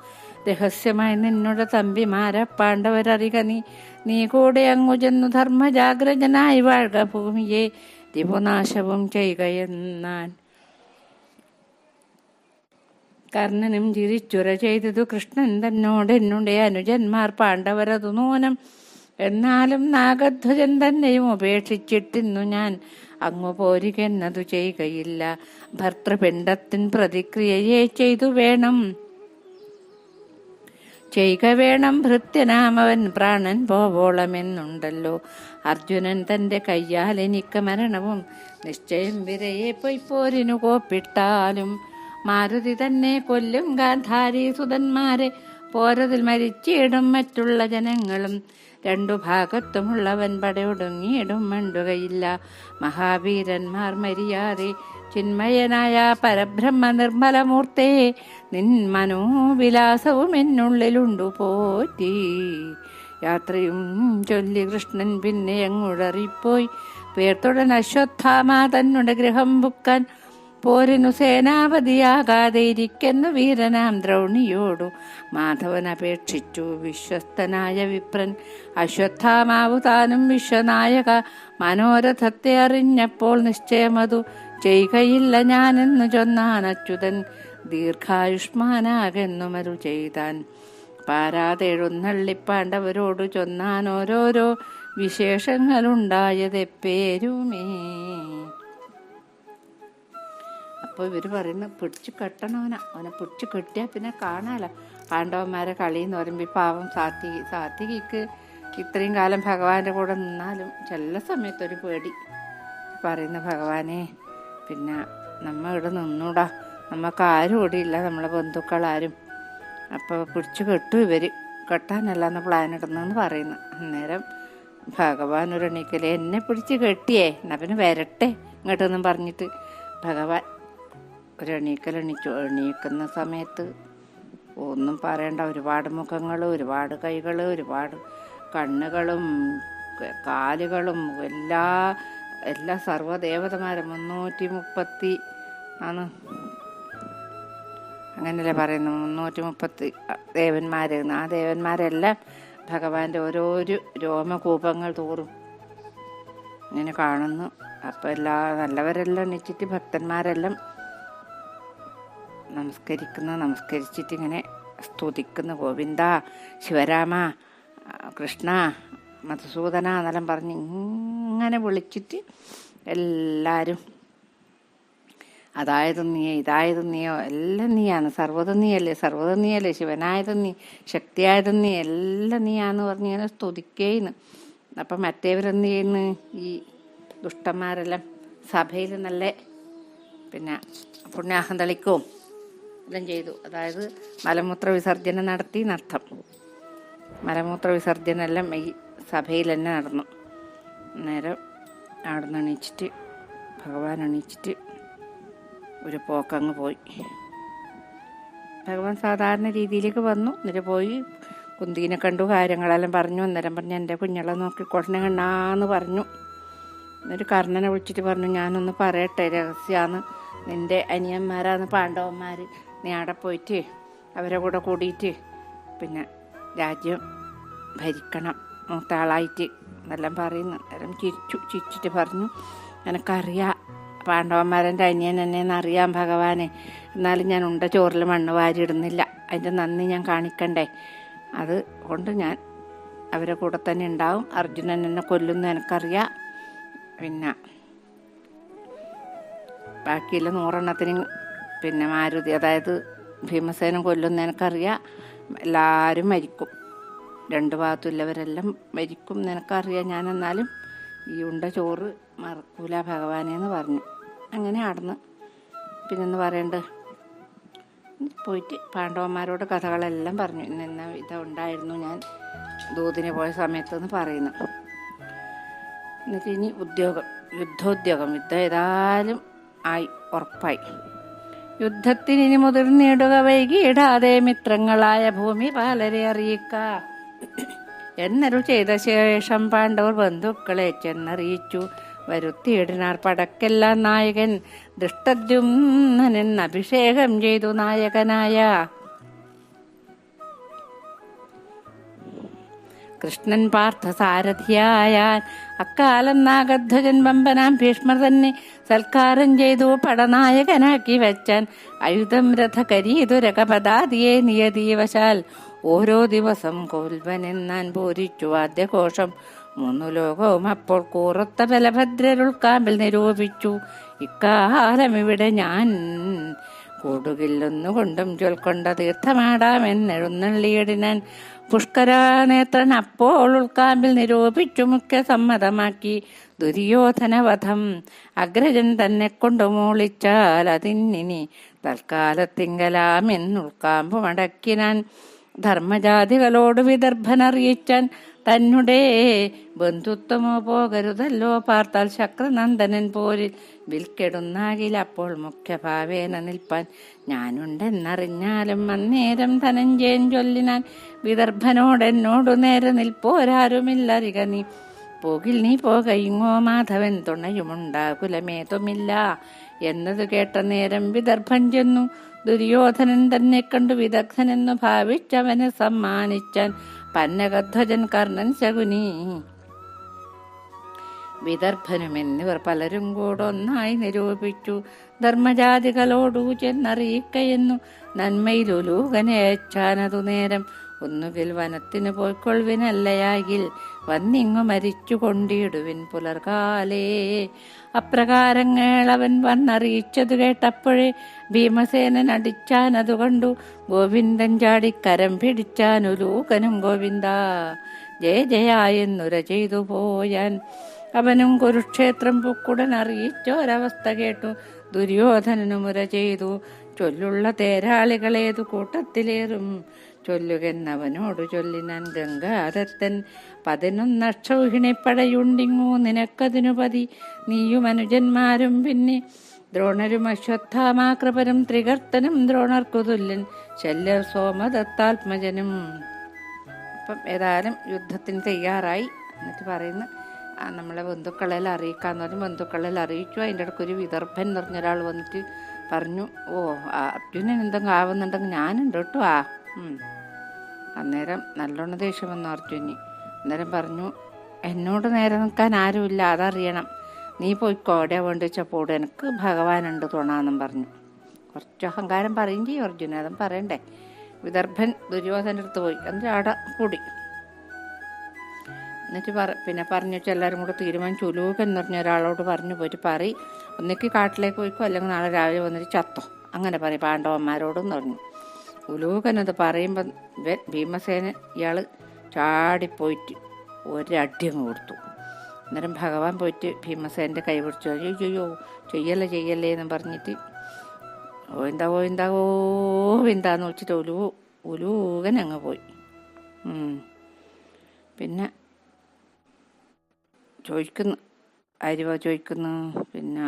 Speaker 1: രഹസ്യമായി നിന്നോട് തമ്പിമാരെ പാണ്ഡവരറിക നീ കൂടെ അങ്ങു ചെന്നു ധർമ്മജാഗ്രജനായി വാഴ്ക ഭൂമിയെ ദിവുനാശവും ചെയ്യുകയെന്നാൻ. കർണനും ചിരിച്ചുര ചെയ്തതു കൃഷ്ണൻ തന്നോട് എന്നുടെ അനുജന്മാർ പാണ്ഡവരതു നൂനം എന്നാലും നാഗധ്വജൻ തന്നെയും ഉപേക്ഷിച്ചിട്ടിന്നു ഞാൻ അങ്ങു പോരികെന്നതു ചെയ്യുകയില്ല. ഭർത്തൃപിണ്ഡത്തിൻ പ്രതിക്രിയയെ ചെയ്യുക വേണം ഭൃത്യനാമവൻ പ്രാണൻ പോവോളമെന്നുണ്ടല്ലോ. അർജുനൻ തൻ്റെ കയ്യാൽ എനിക്ക് മരണവും നിശ്ചയം വിരയെ പോരിനു കോപ്പിട്ടാലും മാരുതി തന്നെ കൊല്ലും ഗാന്ധാരി സുതന്മാരെ പോരതിൽ മരിച്ചിടും മറ്റുള്ള ജനങ്ങളും രണ്ടു ഭാഗത്തുമുള്ളവൻ പടയൊടുങ്ങിയിടും മണ്ടുകയില്ല. മഹാവീരന്മാർ മരിയാതെ ചിന്മയനായ പരബ്രഹ്മ നിർമ്മലമൂർത്തേ നിൻ മനോവിലാസവും എന്നുള്ളിലുണ്ടു പോറ്റി. യാത്രയും ചൊല്ലി കൃഷ്ണൻ പിന്നെ അങ്ങുഴറിപ്പോയി പേർത്തുടൻ അശ്വത്ഥാമ തന്നുടെ ഗൃഹം പുക്കാൻ പോരിനു സേനാപതിയാകാതെ ഇരിക്കുന്നു വീരനാം ദ്രൗണിയോടു മാധവൻ അപേക്ഷിച്ചു വിശ്വസ്തനായ വിപ്രൻ. അശ്വത്ഥാമാവു താനും വിശ്വനായക മനോരഥത്തെ അറിഞ്ഞപ്പോൾ നിശ്ചയമതു ചെയ്യുകയില്ല ഞാനെന്നു ചൊന്നാൻ അച്യുതൻ ദീർഘായുഷ്മാനാകെന്നു മരു ചെയ്താൻ. പാരാതെ എഴുന്നള്ളിപ്പാണ്ടവരോടു ചൊന്നാൻ ഓരോരോ വിശേഷങ്ങളുണ്ടായതെപ്പേരുമേ. അപ്പോൾ ഇവർ പറയുന്നത് പിടിച്ചു കെട്ടണവനാ, അവനെ പിടിച്ചു കെട്ടിയാൽ പിന്നെ കാണാല. പാണ്ഡവന്മാരെ കളിയെന്ന് പറയുമ്പോൾ പാവം സാത്വികിക്ക് ഇത്രയും കാലം ഭഗവാന്റെ കൂടെ നിന്നാലും ചില സമയത്തൊരു പേടി. പറയുന്ന ഭഗവാനെ പിന്നെ നമ്മ ഇവിടെ നിന്നൂടാ, നമുക്ക് ആരും ഇവിടെ ഇല്ല, നമ്മളെ ബന്ധുക്കളാരും. അപ്പോൾ പിടിച്ചു കെട്ടു ഇവർ, കെട്ടാനല്ലാന്ന് പ്ലാൻ ഇടുന്നെന്ന് പറയുന്നു. അന്നേരം ഭഗവാൻ ഒരു എണീക്കൽ എന്നെ പിടിച്ച് കെട്ടിയേ എന്നാ പിന്നെ വരട്ടെ ഇങ്ങോട്ടൊന്നും പറഞ്ഞിട്ട് ഭഗവാൻ ഒരു എണീക്കുന്ന സമയത്ത് ഒന്നും പറയണ്ട, ഒരുപാട് മുഖങ്ങൾ, ഒരുപാട് കൈകൾ, ഒരുപാട് കണ്ണുകളും കാലുകളും എല്ലാ സർവ്വദേവതമാരും 330 ആണ് അങ്ങനെയല്ലേ പറയുന്നു, 330 ദേവന്മാർ. ആ ദേവന്മാരെല്ലാം ഭഗവാന്റെ ഓരോരോ രോമകൂപങ്ങൾ തോറും ഇങ്ങനെ കാണുന്നു. അപ്പം നല്ലവരെല്ലാം എണീച്ചിട്ട് ഭക്തന്മാരെല്ലാം നമസ്കരിച്ചിട്ട് ഇങ്ങനെ സ്തുതിക്കുന്നു. ഗോവിന്ദ, ശിവരാമ, കൃഷ്ണ, മധുസൂദന എന്നെല്ലാം പറഞ്ഞ് ഇങ്ങനെ വിളിച്ചിട്ട് എല്ലാവരും അതായത് നീയോ ഇതായത് നീയോ എല്ലാം നീയാണ്, സർവ്വതും നീയല്ലേ, ശിവനായതും നീ, ശക്തിയായതും നീ, എല്ലാം നീയാന്ന് പറഞ്ഞ് ഇങ്ങനെ സ്തുതിക്കേന്ന്. അപ്പം മറ്റേവരെന്ത് ചെയ്യുന്നു, ഈ ദുഷ്ടന്മാരെല്ലാം സഭയിൽ നല്ല പിന്നെ പുണ്യാഹം തളിക്കുകയും എല്ലാം ചെയ്തു. അതായത് മലമൂത്ര വിസർജനം നടത്തി നർത്ഥം. മലമൂത്ര വിസർജനം എല്ലാം ഈ സഭയിൽ തന്നെ നടന്നു. നേരം അവിടെ നിന്ന് എണീച്ചിട്ട് ഭഗവാൻ എണീച്ചിട്ട് ഒരു പോക്കങ്ങ് പോയി. ഭഗവാൻ സാധാരണ രീതിയിലേക്ക് വന്നു. എന്നിട്ട് പോയി കുന്തീനെ കണ്ടു, കാര്യങ്ങളെല്ലാം പറഞ്ഞു. അന്നേരം പറഞ്ഞു എൻ്റെ കുഞ്ഞുങ്ങളെ നോക്കിക്കൊടനെ കണ്ണാന്ന് പറഞ്ഞു. എന്നിട്ട് കർണനെ വിളിച്ചിട്ട് പറഞ്ഞു ഞാനൊന്ന് പറയട്ടെ, രഹസ്യമാണ്, നിൻ്റെ അനിയന്മാരാണ് പാണ്ഡവന്മാർ, നീ അവിടെ പോയിട്ട് അവരെ കൂടെ കൂടിയിട്ട് പിന്നെ രാജ്യം ഭരിക്കണം മൂത്താളായിട്ട് എന്നെല്ലാം പറയുന്നു. അന്നേരം ചിരിച്ചിട്ട് പറഞ്ഞു എനിക്കറിയാം പാണ്ഡവന്മാരെൻ്റെ അനിയൻ എന്നെന്നറിയാം ഭഗവാനെ, എന്നാലും ഞാൻ ഉണ്ട ചോറിൽ മണ്ണ് വാരിയിടുന്നില്ല, അതിൻ്റെ നന്ദി ഞാൻ കാണിക്കണ്ടേ, അത് കൊണ്ട് ഞാൻ അവരെ കൂടെ തന്നെ ഉണ്ടാവും. അർജുനൻ എന്നെ കൊല്ലുന്നു എനിക്കറിയാം, പിന്നെ ബാക്കിയുള്ള 100 പിന്നെ മാരുതി അതായത് ഭീമസേനം കൊല്ലുന്ന എനിക്കറിയാം, എല്ലാവരും മരിക്കും, 2 ഭാഗത്തുള്ളവരെല്ലാം മരിക്കും നിനക്കറിയാം, ഞാൻ എന്നാലും ഈ ഉണ്ട ചോറ് മറക്കൂല ഭഗവാനെന്ന് പറഞ്ഞു. അങ്ങനെ ആടുന്ന് പിന്നെന്ന് പറയണ്ട് പോയിട്ട് പാണ്ഡവന്മാരോട് കഥകളെല്ലാം പറഞ്ഞു. ഇന്ന ഇതുണ്ടായിരുന്നു ഞാൻ ദൂതിന് പോയ സമയത്തെന്ന് പറയുന്നു. എന്നിട്ട് ഇനി യുദ്ധം ഏതായാലും ആയി, ഉറപ്പായി. യുദ്ധത്തിനി മുതിർന്നിടുക, വൈകിയിടാതെ മിത്രങ്ങളായ ഭൂമി പാലരെ അറിയിക്ക എന്നരുൾ ചെയ്ത ശേഷം പാണ്ഡവർ ബന്ധുക്കളെ ചെന്നറിയിച്ചു. വരുത്തിയിടിനാർ പടക്കെല്ലാം നായകൻ ദൃഷ്ടദ്യുമ്നൻ അഭിഷേകം ചെയ്തു നായകനായ. കൃഷ്ണൻ പാർത്ഥസാരഥിയായാൽ അക്കാലം നാഗധ്വജൻ വമ്പനാം ഭീഷ്മർ തന്നെ സൽക്കാരം ചെയ്തു പടനായകനാക്കി വച്ചാൻ. ആയുധം രഥകരീതുരകപദാദിയെ നിയതീവശാൽ ഓരോ ദിവസം കോൽവനെന്നാൻ പോരിച്ചു വാദ്യഘോഷം. 3 ലോകവും അപ്പോൾ കൂറത്ത ബലഭദ്രരുൾക്കാമ്പിൽ നിരൂപിച്ചു. ഇക്കാലം ഇവിടെ ഞാൻ കൂടുകില്ലൊന്നുകൊണ്ടും ചൊൽക്കൊണ്ട തീർത്ഥമാടാമെന്നെഴുന്നള്ളിയിടിനാൻ. പുഷ്കരാനേത്രൻ അപ്പോൾ ഉൾക്കാമ്പിൽ നിരൂപിച്ചു മുഖ്യ സമ്മതമാക്കി. ദുര്യോധനവധം അഗ്രജൻ തന്നെ കൊണ്ടു മൂളിച്ചാൽ അതിനി തൽക്കാലത്തിങ്കലാമെന്നുൾക്കാമ്പു മടക്കിനാൻ. ധർമ്മജാതികളോട് വിദർഭനറിയിച്ചാൻ. തന്നെ ബന്ധുത്വമോ പോകരുതല്ലോ പാർത്താൽ ശക്രനന്ദനൻ പോരിൽ വിൽക്കെടുന്നാകിൽ അപ്പോൾ മുഖ്യഭാവേന നിൽപ്പാൻ ഞാനുണ്ടെന്നറിഞ്ഞാലും അന്നേരം ധനഞ്ജയൻ ചൊല്ലിനാൻ. വിദർഭനോടെന്നോടു നേരെ നിൽപ്പോരാരുമില്ലറിക നീ പോകിൽ നീ പോകയിങ്ങോ മാധവൻ തുണയുമുണ്ടാകുലമേതുമില്ല എന്നത് കേട്ട നേരം വിദർഭൻ ചെന്നു. ദുര്യോധനൻ തന്നെ കണ്ടു വിദഗ്ധനെന്നു ഭാവിച്ചവനെ സമ്മാനിച്ചാൻ. പന്നകധ്വജൻ കർണൻ ശകുനി വിദർഭനും എന്നിവർ പലരും കൂടെ ഒന്നായി നിരൂപിച്ചു. ധർമ്മജാതികളോടു ചെന്നറിയിക്കയെന്നു നന്മയിലുലൂകനെ അയച്ചാനതു നേരം. ഒന്നുകിൽ വനത്തിനു പോയിക്കൊള്ളുവിനല്ലയാകിൽ വന്നിങ്ങു മരിച്ചു കൊണ്ടിടുവിൻ പുലർകാലേ. അപ്രകാരങ്ങൾ അവൻ വന്നറിയിച്ചതു കേട്ടപ്പോഴേ ഭീമസേനൻ അടിച്ചാനതു കണ്ടു. ഗോവിന്ദൻ ചാടിക്കരം പിടിച്ചാനുലൂകനും ഗോവിന്ദ ജയ ജയ എന്നുര ചെയ്തു പോയാൻ. അവനും കുരുക്ഷേത്രം പൊക്കുടൻ അറിയിച്ചോരവസ്ഥ കേട്ടു. ദുര്യോധനനു മുര ചെയ്തു ചൊല്ലുള്ള തേരാളികളേതു കൂട്ടത്തിലേറും ചൊല്ലുകെന്നവനോടു ചൊല്ലിനാൻ. ഗംഗാദത്തൻ 11 അക്ഷൗഹിണിപ്പടയുണ്ടിങ്ങു നിനക്കതിനു പതി. നീയും അനുജന്മാരും പിന്നെ ദ്രോണരും അശ്വത്ഥാമാകൃപരും ത്രികർത്തനും ദ്രോണർക്കു തുല്യൻ ശല്യർ സോമദത്താത്മജനും. അപ്പം ഏതായാലും യുദ്ധത്തിന് തയ്യാറായി. എന്നിട്ട് പറയുന്നു നമ്മളെ ബന്ധുക്കളെല്ലാം അറിയിക്കാന്ന് പറഞ്ഞു. ബന്ധുക്കളെല്ലാം അറിയിച്ചു. അതിൻ്റെ ഇടയ്ക്കൊരു വിദർഭൻ എന്ന് പറഞ്ഞൊരാൾ വന്നിട്ട് പറഞ്ഞു, ഓ അർജുനൻ എന്തെങ്കിലും ആവുന്നുണ്ടെങ്കിൽ ഞാനുണ്ട് കേട്ടോ. അന്നേരം നല്ലോണം ദേഷ്യം വന്നു അർജുന്. അന്നേരം പറഞ്ഞു, എന്നോട് നേരെ നിൽക്കാൻ ആരുമില്ല, അതറിയണം. നീ പോയിക്കോ, എവിടെയാ വേണ്ടി വെച്ചാൽ പോടും, എനിക്ക് ഭഗവാനുണ്ട് തുണാന്നും പറഞ്ഞു. കുറച്ച് അഹങ്കാരം പറയും ചെയ്യും അർജുന, അതും പറയണ്ടേ. വിദർഭൻ ദുര്യോധൻ്റെ അടുത്ത് പോയി. എന്നിട്ട് അവിടെ കൂടി. എന്നിട്ട് പിന്നെ പറഞ്ഞു വെച്ചാൽ എല്ലാവരും കൂടെ തീരുമാനിച്ചു. ഉലൂകൻ എന്ന് പറഞ്ഞ ഒരാളോട് പറഞ്ഞു പോയിട്ട് പറയും, ഒന്നിക്ക് കാട്ടിലേക്ക് പോയിക്കോ, അല്ലെങ്കിൽ നാളെ രാവിലെ വന്നിട്ട് ചത്തോ, അങ്ങനെ പറയും പാണ്ഡവന്മാരോടെന്ന് പറഞ്ഞു. ഉലൂകനത് പറയുമ്പം ഭീമസേന ഇയാൾ ചാടിപ്പോയിട്ട് ഒരടിയങ്ങ് കൊടുത്തു. അന്നേരം ഭഗവാൻ പോയിട്ട് ഭീമസേൻ്റെ കൈ പിടിച്ചു. അയ്യോ ചെയ്യല്ലേ എന്ന് പറഞ്ഞിട്ട് ഓവിന്താന്ന് വെച്ചിട്ട് ഉലൂകൻ അങ്ങ് പോയി. പിന്നെ ചോദിക്കുന്നു പിന്നെ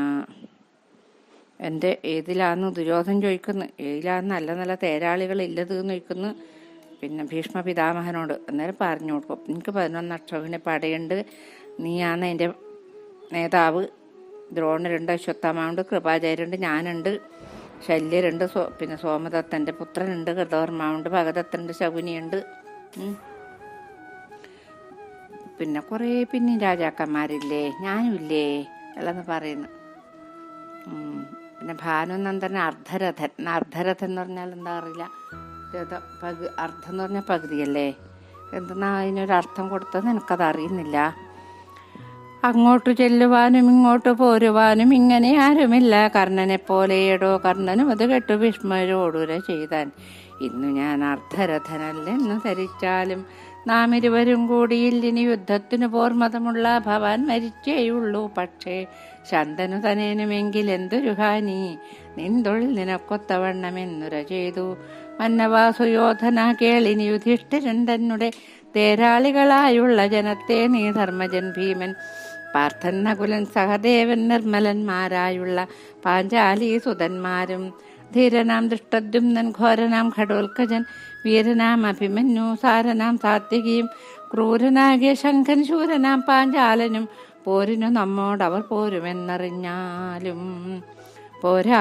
Speaker 1: എൻ്റെ ഏതിലാന്ന് ദുര്യോധൻ ചോദിക്കുന്നു. ഏതിലാന്ന് നല്ല തേരാളികളില്ലത് എന്ന് ചോദിക്കുന്നു. പിന്നെ ഭീഷ്മ പിതാമഹനോട്. അന്നേരം പറഞ്ഞു കൊടുക്കും, എനിക്ക് 11 അക്ഷൗഹിണി പടയുണ്ട്, നീയാണ് എൻ്റെ നേതാവ്. ദ്രോണരുണ്ട്, അശ്വത്ഥാമാവുണ്ട്, കൃപാചാര്യരുണ്ട്, ഞാനുണ്ട്, ശല്യരുണ്ട്, പിന്നെ സോമദത്തൻ്റെ പുത്രനുണ്ട്, കൃതവർമാവുണ്ട്, ഭഗദത്തനുണ്ട്, ശകുനിയുണ്ട്, പിന്നെ കുറേ പിന്നെ രാജാക്കന്മാരില്ലേ, ഞാനുമില്ലേ അല്ലെന്ന് പറയുന്നു. പിന്നെ ഭാനുനന്ദൻ അർദ്ധരഥൻ എന്ന് പറഞ്ഞാൽ എന്താ അറിയില്ല. അർദ്ധം എന്ന് പറഞ്ഞാൽ പകുതിയല്ലേ, എന്തെന്നാ അതിനൊരർത്ഥം കൊടുത്തത് എനിക്കത് അറിയുന്നില്ല. അങ്ങോട്ട് ചെല്ലുവാനും ഇങ്ങോട്ട് പോരുവാനും ഇങ്ങനെ ആരുമില്ല കർണനെ പോലെയേടോ. കർണനും അത് കേട്ടു ഭീഷ്മരോടുര ചെയ്താൻ. ഇന്നു ഞാൻ അർദ്ധരഥനല്ലെന്ന് ധരിച്ചാലും നാം ഇരുവരും കൂടിയില്ലിനി യുദ്ധത്തിനു പോർമതമുള്ള ഭവാൻ മരിച്ചേയുള്ളൂ. പക്ഷേ ശന്തനു തനേനുമെങ്കിൽ എന്തൊരു ഹാനി, നിന്തൊഴിൽ നിനക്കൊത്തവണ്ണമെന്നുര ചെയ്തു. മന്നവാസുയോധന കേളിനി യുധിഷ്ഠിരൻ തന്നെ തേരാളികളായുള്ള ജനത്തെ നീ ധർമ്മജൻ ഭീമൻ പാർത്ഥൻ നകുലൻ സഹദേവൻ നിർമ്മലന്മാരായുള്ള പാഞ്ചാലി സുതന്മാരും ധീരനാം ദൃഷ്ടദ്യുമ്നൻ ഘോരനാം ഘടോൽക്കജൻ വീരനാം അഭിമന്യു സാരനാം സാത്വികിയും ക്രൂരനാകിയ ശംഖൻ ശൂരനാം പാഞ്ചാലനും പോരിനു നമ്മോടവർ പോരുമെന്നറിഞ്ഞാലും പോരാ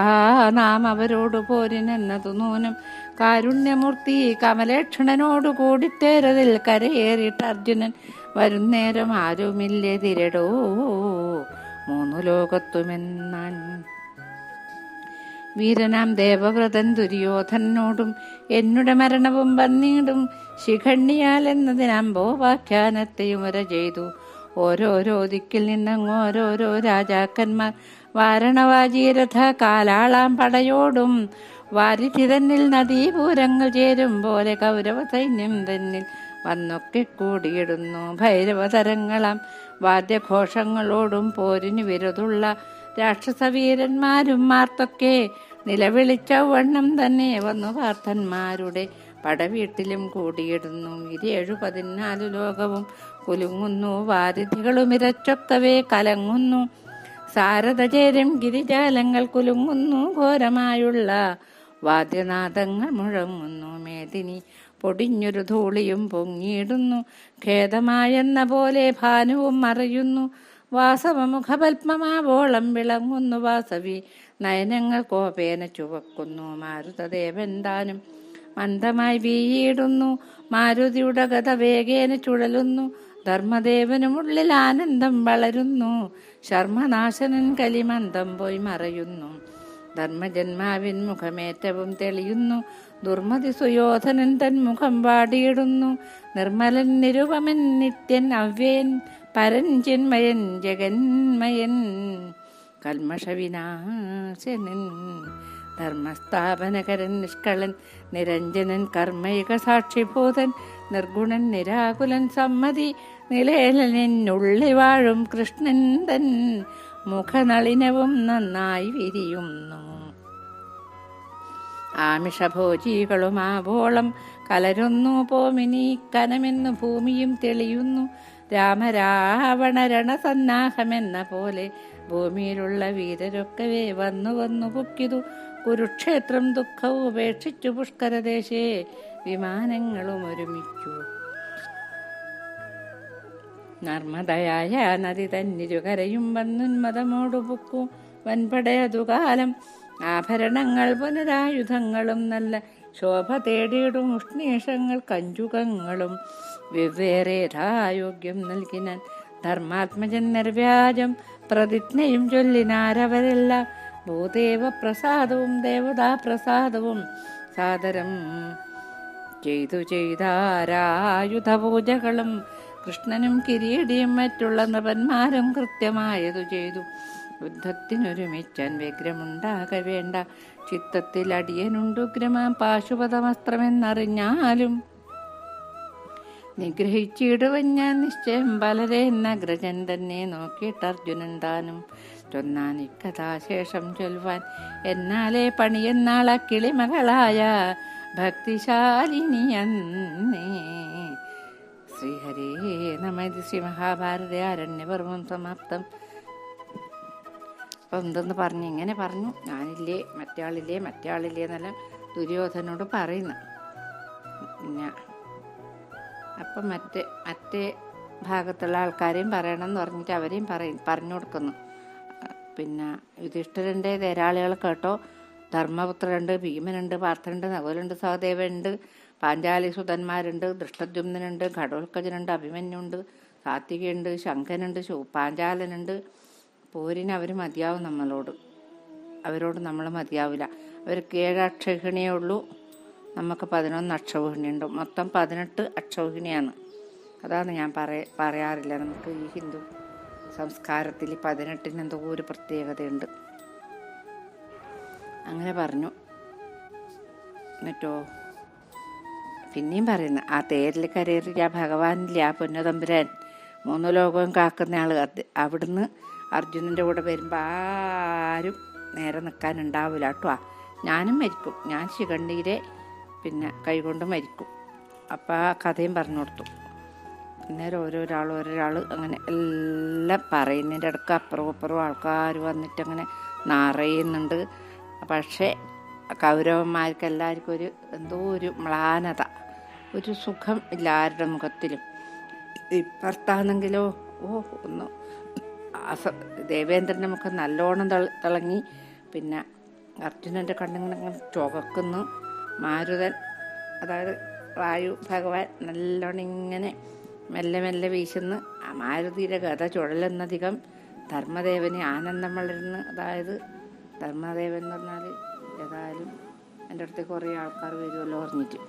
Speaker 1: നാം അവരോട് പോരിനെന്നതു നൂനം. കാരുണ്യമൂർത്തി കമലേക്ഷണനോടു കൂടിത്തേരതിൽ കരയേറിയിട്ട് അർജുനൻ വരുന്നേരം ആരുമില്ലെതിരടോ മൂന്നു ലോകത്തുമെന്നാൻ. വീരനാം ദേവവ്രതൻ ദുര്യോധനോടും എന്നുടെ മരണവും വന്നിടും ശിഖണ്ണിയാൽ എന്നതിനമ്പോപാഖ്യാനത്തെയുമുര ചെയ്തു. ഓരോരോ ദിക്കിൽ നിന്നങ്ങോരോരോ രാജാക്കന്മാർ വാരണവാജീരഥ കാലാളാം പടയോടും വാരിധി തന്നിൽ നദീപൂരങ്ങൾ ചേരും പോലെ കൗരവ സൈന്യം തന്നിൽ വന്നൊക്കെ കൂടിയിടുന്നു. ഭൈരവതരങ്ങളാം വാദ്യഘോഷങ്ങളോടും പോരിന് വിരുതുള്ള രാക്ഷസവീരന്മാരും മാർത്തൊക്കെ നിലവിളിച്ച വണ്ണം തന്നെ വന്നു പാർത്ഥന്മാരുടെ പടവീട്ടിലും കൂടിയിടുന്നു. 714 ലോകവും കുലുങ്ങുന്നു, വാരിധികളുമിരച്ചൊക്കവേ കലങ്ങുന്നു. സാരഥചേരും ഗിരിജാലങ്ങൾ കുലുങ്ങുന്നു, ഘോരമായുള്ള വാദ്യനാദങ്ങൾ മുഴങ്ങുന്നു. മേദിനി പൊടിഞ്ഞൊരു ധൂളിയും പൊങ്ങിയിടുന്നു, ഖേദമായെന്ന പോലെ ഭാനുവും മറയുന്നു. വാസവമുഖപത്മമാവോളം വിളങ്ങുന്നു വാസവി, നയനങ്ങൾ കോപേന ചുവക്കുന്നു. മാരുതദേവൻ താനും മന്ദമായി വീയിടുന്നു, മാരുതിയുടെ ഗത വേഗേന ചുഴലുന്നു. ധർമ്മദേവനുമുള്ളിൽ ആനന്ദം വളരുന്നു, ശർമ്മനാശനൻ കലിമന്ദം പോയി മറയുന്നു. ധർമ്മജന്മാവിൻ മുഖമേറ്റവും തെളിയുന്നു, ദുർമതി സുയോധനൻ തൻ മുഖം വാടിയിടുന്നു. നിർമ്മലൻ നിരുപമൻ നിത്യൻ അവ്യയൻ പരൻ ചിന്മയൻ ജഗന്മയൻ കൽമഷവിനാശനൻ ധർമ്മസ്ഥാപനകരൻ നിഷ്കളൻ നിരഞ്ജനൻ കർമ്മയുഗ സാക്ഷിഭൂതൻ നിർഗുണൻ നിരാകുലൻ സമ്മതി നിലയലനുള്ളി വാഴും കൃഷ്ണൻ തൻ മുഖനളിനവും നന്നായി വിരിയുന്നു. ആമിഷഭോജികളും ആവോളം കലരുന്നു പോമിനി കനമെന്നു ഭൂമിയും തെളിയുന്നു. രാമരാവണ രണസന്നാഹമെന്ന പോലെ ഭൂമിയിലുള്ള വീരരൊക്കവേ വന്നു വന്നു പൊക്കിതു. കുരുക്ഷേത്രം ദുഃഖവും ഉപേക്ഷിച്ചു പുഷ്കരദേശേ വിമാനങ്ങളും ഒരുമിച്ചു. നർമ്മദയായ നദി തന്നിരുകരയും വന്നുന്മതമോടു പൊക്കു വൻപടയതുകാലം. ആഭരണങ്ങൾ പുനരായുധങ്ങളും നല്ല ശോഭ തേടിയിടും ഉഷ്ണീഷങ്ങൾ കഞ്ചുകങ്ങളും വെവ്വേറെ യഥായോഗ്യം നൽകിനാൻ. ധർമാത്മജൻ നിർവ്യാജം പ്രതിജ്ഞയും ചൊല്ലിനാരവരെല്ലാം. ഭൂദേവ പ്രസാദവും ദേവതാ പ്രസാദവും സാദരം ചെയ്താരായുധപൂജകളും. കൃഷ്ണനും കിരീടിയും മറ്റുള്ള നൃപന്മാരും കൃത്യമായതു ചെയ്തു. യുദ്ധത്തിനൊരുമിച്ചാൻ വ്യഗ്രമുണ്ടാക വേണ്ട, ചിത്തത്തിൽ അടിയനുണ്ടുഗ്രമാം പാശുപതമസ്ത്രമെന്നറിഞ്ഞാലും. നിഗ്രഹിച്ചിടുവൻ ഞാൻ നിശ്ചയം വളരെ എന്നഗ്രജൻ തന്നെ നോക്കിയിട്ട് അർജുനൻ താനും ചൊന്നാൻ ഇക്കഥാശേഷം ചൊൽവാൻ. എന്നാലേ പണിയെന്നാള കിളിമകളായ ഭക്തിശാലിനി അന്നേ. ശ്രീഹരേ നമ. ശ്രീ മഹാഭാരത ആരണ്യപർവം സമാപ്തം. അപ്പം എന്തെന്ന് പറഞ്ഞു, ഇങ്ങനെ പറഞ്ഞു, ഞാനില്ലേ മറ്റേ എന്നെല്ലാം ദുര്യോധനോട് പറയുന്നു. പിന്നെ അപ്പം മറ്റേ ഭാഗത്തുള്ള ആൾക്കാരെയും പറയണമെന്ന് പറഞ്ഞിട്ട് അവരെയും പറഞ്ഞു കൊടുക്കുന്നു. പിന്നെ യുധിഷ്ഠിരൻ്റെ തേരാളികൾ കേട്ടോ, ധർമ്മപുത്രരുണ്ട്, ഭീമനുണ്ട്, പാർത്ഥനുണ്ട്, നകുലുണ്ട്, സഹദേവനുണ്ട്, പാഞ്ചാലി സുതന്മാരുണ്ട്, ദൃഷ്ടദ്യുമ്നനുണ്ട്, ഘടോൽക്കജനുണ്ട്, അഭിമന്യുണ്ട്, സാത്വികയുണ്ട്, ശംഖനുണ്ട്, പാഞ്ചാലനുണ്ട്. പോരിന് അവർ മതിയാവും അവരോട് നമ്മൾ മതിയാവില്ല. അവർക്ക് 7 അക്ഷൗഹിണിയേ ഉള്ളൂ, നമുക്ക് 11 അക്ഷൗഹിണിയുണ്ട്. മൊത്തം 18 അക്ഷൗഹിണിയാണ്. അതാണ് ഞാൻ പറയാറില്ല. നമുക്ക് ഈ ഹിന്ദു സംസ്കാരത്തിൽ 18 എന്തോ ഒരു പ്രത്യേകതയുണ്ട്. അങ്ങനെ പറഞ്ഞു. എന്നിട്ടോ പിന്നെയും പറയുന്നു, ആ തേരിൽ കരേറിയ ഭഗവാനില്ല, ആ പൊന്നുതമ്പുരാൻ 3 ലോകവും കാക്കുന്ന ആൾ. അവിടുന്ന് അർജുനൻ്റെ കൂടെ വരുമ്പോൾ ആരും നേരെ നിൽക്കാനുണ്ടാവില്ല കേട്ടോ. ഞാനും മരിക്കും, ഞാൻ ശിഖണ്ഡിയിലെ പിന്നെ കൈകൊണ്ട് മരിക്കും. അപ്പോൾ ആ കഥയും പറഞ്ഞു കൊടുത്തു. അന്നേരം ഓരോരാൾ അങ്ങനെ എല്ലാം പറയുന്നതിൻ്റെ ഇടയ്ക്ക് അപ്പുറവും ആൾക്കാർ വന്നിട്ട് അങ്ങനെ നിറയുന്നുണ്ട്. പക്ഷേ കൗരവന്മാർക്ക് എല്ലാവർക്കും എന്തോ ഒരു മ്ലാനത, ഒരു സുഖം ഇല്ല ആരുടെ മുഖത്തിലും. ഇപ്പുറത്താണെങ്കിലോ ഒന്ന് ദേവേന്ദ്രൻ്റെ മുഖം നല്ലോണം തിളങ്ങി. പിന്നെ അർജുനൻ്റെ കണ്ണിങ്ങനെ ചുവക്കുന്നു. മാരുതൻ, അതായത് വായു ഭഗവാൻ, നല്ലോണം ഇങ്ങനെ മെല്ലെ മെല്ലെ വീശുന്നു. ആ മാരുതിയുടെ ഗത ചുഴലുന്നധികം ധർമ്മദേവന് ആനന്ദം വളരുന്നു. അതായത് ധർമ്മദേവൻ എന്ന് പറഞ്ഞാൽ ഏതായാലും എൻ്റെ അടുത്ത് കുറേ ആൾക്കാർ വരുമല്ലോ പറഞ്ഞിട്ട്.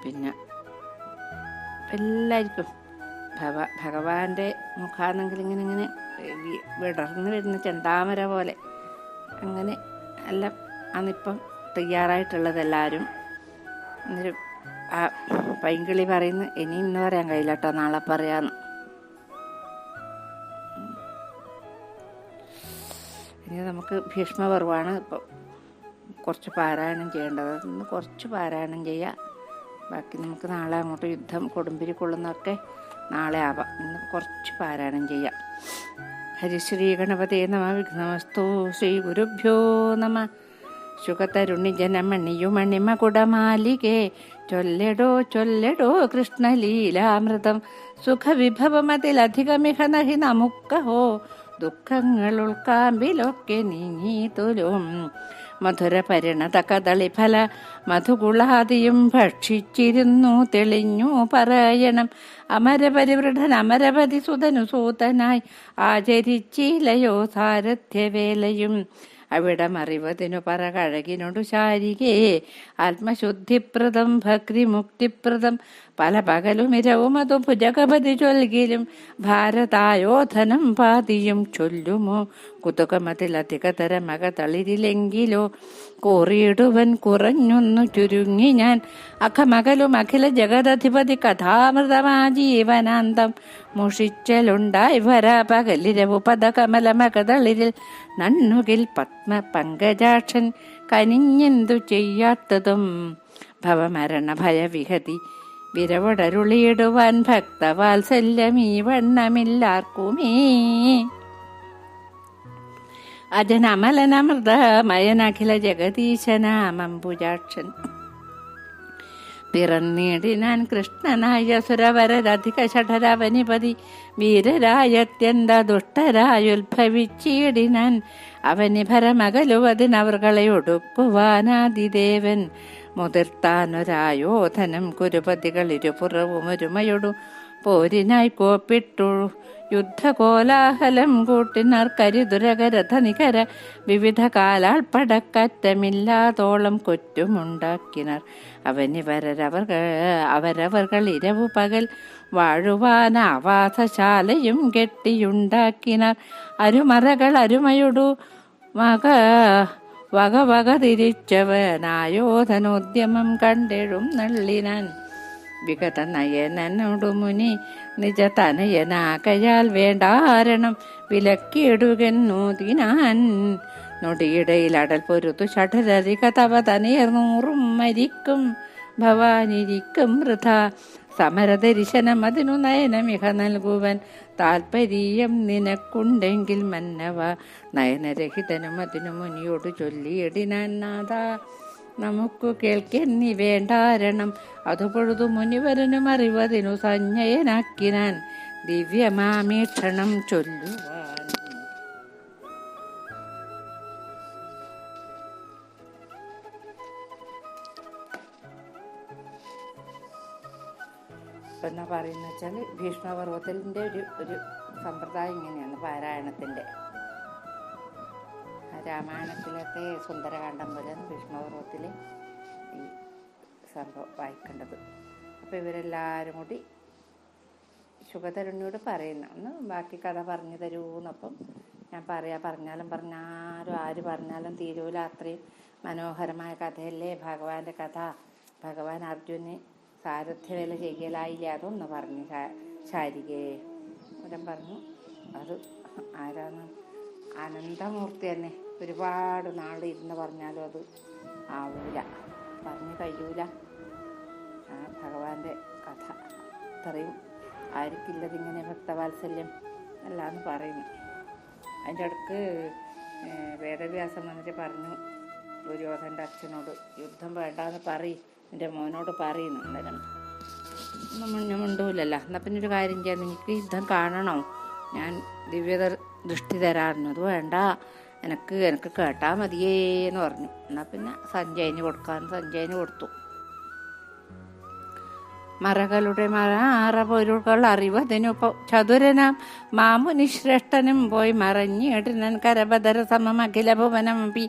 Speaker 1: പിന്നെ എല്ലാവർക്കും ഭഗവാന്റെ മുഖാണെങ്കിൽ ഇങ്ങനെ വിടർന്ന് വരുന്ന ചെന്താമര പോലെ അങ്ങനെ എല്ലാം അന്നിപ്പം തയ്യാറായിട്ടുള്ളത് എല്ലാവരും. എന്നൊരു ആ പൈങ്കിളി പറയുന്നു, ഇനി ഇന്ന് പറയാൻ കഴിയില്ല കേട്ടോ, നാളെ പറയാന്ന്. ഇനി നമുക്ക് ഭീഷ്മപർവ്വമാണ് ഇപ്പം കുറച്ച് പാരായണം ചെയ്യേണ്ടത്. ഇന്ന് കുറച്ച് പാരായണം ചെയ്യാം. ബാക്കി നമുക്ക് നാളെ അങ്ങോട്ട് യുദ്ധം കൊടുമ്പിരി കൊള്ളുന്നതൊക്കെ നാളെ ആവാം. ഇന്ന് കുറച്ച് പാരായണം ചെയ്യാം. ഹരിശ്രീ ഗണപതേ നമ. വിഘ്നമസ്തു. ശ്രീ ഗുരുഭ്യോ നമ. ശുഖതരുണി ജനമണിയുമണിമ കുടമാലികേ ചൊല്ലടോ കൃഷ്ണലീലാമൃതം. സുഖവിഭവമതിലധികമിഹ നഹി നമുക്കഹോ. ദുഃഖങ്ങൾ ഉൾക്കാമ്പിലൊക്കെ നീങ്ങിത്തുലും. മധുര പരിണത കദളിഫല മധുകുളാദിയും ഭക്ഷിച്ചിരുന്നു തെളിഞ്ഞു പറയണം. അമരപരിവൃഢൻ അമരപതി സുതനു സൂതനായി ആചരിച്ചിലയോ സാരഥ്യവേലയും. അവിടമറിവതിനു പറകഴകിനൊടു ശാരികേ. ആത്മശുദ്ധിപ്രദം ഭക്തിമുക്തിപ്രദം പല പകലുമിരവും അതു ഭുജഗപതി ചൊൽകിലും. ഭാരതായോധനം പാതിയും ചൊല്ലുമോ കുതുകമതിലധികതരമക തളിരിലെങ്കിലോ. കോറിയിടുവൻ കുറഞ്ഞൊന്നു ചുരുങ്ങി ഞാൻ അഖമകലും അഖില ജഗദധിപതി കഥാമൃതമാജീവനാന്തം. മുഷിച്ചലുണ്ടായി വരാ പകലിരവു പദകമലമകതളിരിൽ നണ്ണുകിൽ പത്മ പങ്കജാക്ഷൻ കനിഞ്ഞെന്തു ചെയ്യാത്തതും. ഭവമരണ ഭയവിഹതി വിരവടരുളിയിടുവാൻ ഭക്തവാത്സല്യമീ വണ്ണമില്ലാർക്കുമേ. അജനമലനമൃതമയനഖില ജഗദീശനാമംബുജാക്ഷൻ പിറന്നീടിനാൻ കൃഷ്ണനായ സുരവരരധിക ഷഠരവനിപതി വീരരായത്യന്ത ദുഷ്ടരായുത്ഭവിച്ചിടിനാൻ. അവനിഭരമകലുവതിനവർകളെ ഒടുക്കുവാനാദിദേവൻ മുതിർത്താനൊരായോധനം കുരുപതികളിരുപുറവും ഒരുമയൊടു പോരിനായി കോപ്പിട്ടു യുദ്ധകോലാഹലം കൂട്ടിനാർ. കരിതുരകരഥ നികര വിവിധ കാലാൾ പടക്കറ്റമില്ലാതോളം കൊറ്റുമുണ്ടാക്കിനാർ. അവരവർകൾ ഇരവു പകൽ വാഴുവാൻ ആവാസശാലയും കെട്ടിയുണ്ടാക്കിനാർ. അരുമറകൾ അരുമയൊടു വക തിരിച്ചവനായോധനോദ്യമം കണ്ടെഴും നള്ളിനാൻ. വിഗത നയനനോടു മുനി നിജ തനയനാകയാൽ വേണ്ടാരണം വിലക്കിയിടുകെന്നൂതിനാൻ. നൊടിയിടയിൽ അടൽ പൊരുതു ഷഠരരിക തവ തനയർന്നൂറും മരിക്കും ഭവാനിരിക്കും വൃഥ. സമരദർശനം അതിനു നയനമിഹ നൽകുവൻ താൽപര്യം നിനക്കുണ്ടെങ്കിൽ മന്നവ. നയനരഹിതനും അതിനു മുനിയോട് ചൊല്ലിയിടിനാൻ നാഥ നമുക്കു കേൾക്കെന്നി വേണ്ടാരണം. അതുപൊഴുതു മുനിവരനും അറിവതിനു സഞ്ജയനാക്കിനാൻ ദിവ്യമാമീക്ഷണം ചൊല്ലുവാൻ. എന്നാ പറയുന്ന വെച്ചാൽ ഭീഷ്മപർവ്വത്തിൻ്റെ ഒരു സമ്പ്രദായം ഇങ്ങനെയാണ് പാരായണത്തിൻ്റെ. രാമായണത്തിലത്തെ സുന്ദരകാന്ഡം പോലെയാണ് ഭീഷ്മപർവ്വത്തിൽ ഈ സംഭവം വായിക്കേണ്ടത്. അപ്പോൾ ഇവരെല്ലാവരും കൂടി ശുഭതരുണിയോട് പറയുന്നു, ഒന്ന് ബാക്കി കഥ പറഞ്ഞു തരൂന്നപ്പം ഞാൻ പറഞ്ഞാലും പറഞ്ഞാലും ആര് പറഞ്ഞാലും തീരൂല. അത്രയും മനോഹരമായ കഥയല്ലേ ഭഗവാന്റെ കഥ. ഭഗവാൻ അർജുന് സാരഥ്യവേല ചെയ്യലായില്ലേ, അതൊന്ന് പറഞ്ഞു ശാരികയെ. അവൻ പറഞ്ഞു അത് ആരാന്ന് അനന്തമൂർത്തി തന്നെ. ഒരുപാട് നാൾ ഇരുന്ന് പറഞ്ഞാലും അത് ആവൂല, പറഞ്ഞു കഴിയൂല ഭഗവാന്റെ കഥ. അത്രയും ആർക്കില്ലതിങ്ങനെ ഭക്തവാത്സല്യം അല്ലാന്ന് പറയുന്നു. അതിൻ്റെ അടുക്ക് വേദവ്യാസം വന്നിട്ട് പറഞ്ഞു ദുര്യോധൻ്റെ അച്ഛനോട്, യുദ്ധം വേണ്ടാന്ന് എൻ്റെ മോനോട് പറയുന്നുണ്ടായിരുന്നു. ഒന്നും മിണ്ടൂലല്ലോ. എന്നാൽ പിന്നെ ഒരു കാര്യം ചെയ്യാം, നിങ്ങൾക്ക് യുദ്ധം കാണണോ, ഞാൻ ദൃഷ്ടി തരാറുണ്ട്. അത് വേണ്ട, എനിക്ക് കേട്ടാൽ മതിയേന്ന് പറഞ്ഞു. എന്നാൽ പിന്നെ സഞ്ജയന് കൊടുത്തു. മറകളുടെ പൊരുകൾ അറിവതിനു ചതുരനാം മാമുനി ശ്രേഷ്ഠനും പോയി മറഞ്ഞിടനൻ കരബദര സമം അഖില ഭുവനം പി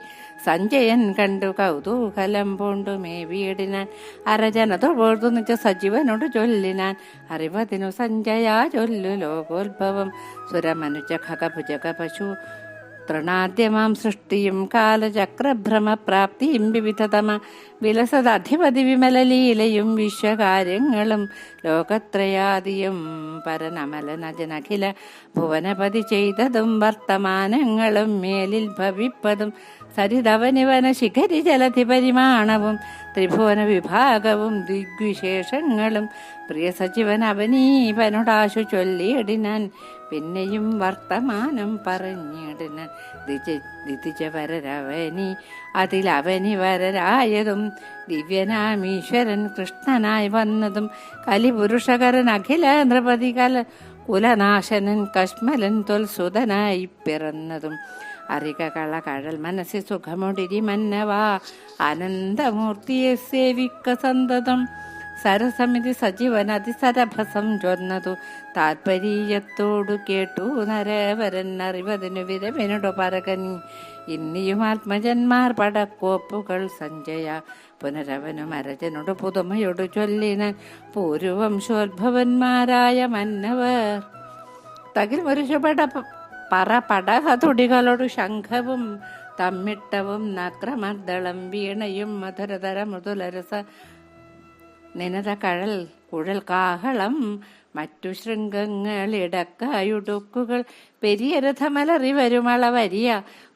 Speaker 1: സഞ്ജയൻ കണ്ടു കൗതൂഹലം പൂണ്ടു മേവിയിടിനാൻ അരജനതൊഴുതു നിജ സജീവനോട് ചൊല്ലിനാൻ അറിവതിനു സഞ്ജയ ചൊല്ലു ലോകോത്ഭവം സുരമനുജ ഖഗഭുജക പശു തൃണാദ്യമാം സൃഷ്ടിയും കാലചക്രഭ്രമപ്രാപ്തിയും വിവിധതമ വിലസദധിപതി വിമലലീലയും വിശ്വകാര്യങ്ങളും ലോകത്രയാദിയും പരനമലനജനഖില ഭുവനപതി ചെയ്തതും വർത്തമാനങ്ങളും മേലിൽ ഭവിപ്പതും സരിതവനിവന ശിഖരി ജലധി പരിമാണവും ത്രിഭുവന വിഭാഗവും ദിഗ്വിശേഷങ്ങളും പ്രിയ സജീവൻ അവനീപനോടാശു ചൊല്ലിയിടിനാൻ പിന്നെയും വർത്തമാനം പറഞ്ഞിടിനാൻ ദിതിജവരവനി അതിലവനി വരരായതും ദിവ്യനാമീശ്വരൻ കൃഷ്ണനായി വന്നതും കലിപുരുഷകരൻ അഖില നൃപതി കുലനാശനൻ കശ്മലൻ തൊൽസുതനായി പിറന്നതും അറികകള കഴൽ മനസ്സിൽ സുഖമൊടിരി മന്നവാ അനന്തമൂർത്തിയെ സേവിക്ക സന്തതം സരസമിതി സജീവൻ അതിസരഭസം ചൊന്നതു താത്പര്യത്തോടു കേട്ടു നരവരൻ അറിവതിനു വിരവിനോടു പറകനി ഇന്നിയും ആത്മജന്മാർ പടക്കോപ്പുകൾ സഞ്ജയ പുനരവനു മരജനോട് പുതുമയോടു ചൊല്ലിനാൻ പൂർവംശോദ്ഭവന്മാരായ മന്നവർ തകിൽ മുരുഷപട പടഹതുടികളോട് ശംഖവും തമ്മിട്ടവും നക്രമർദ്ദളം വീണയും മധുരതര മൃദുലരസ നിനത കുഴൽ കാഹളം മറ്റു ശൃംഗങ്ങളിടക്കായുടുക്കുകൾ പെരിയ രഥമലറി വരുമളവരിയ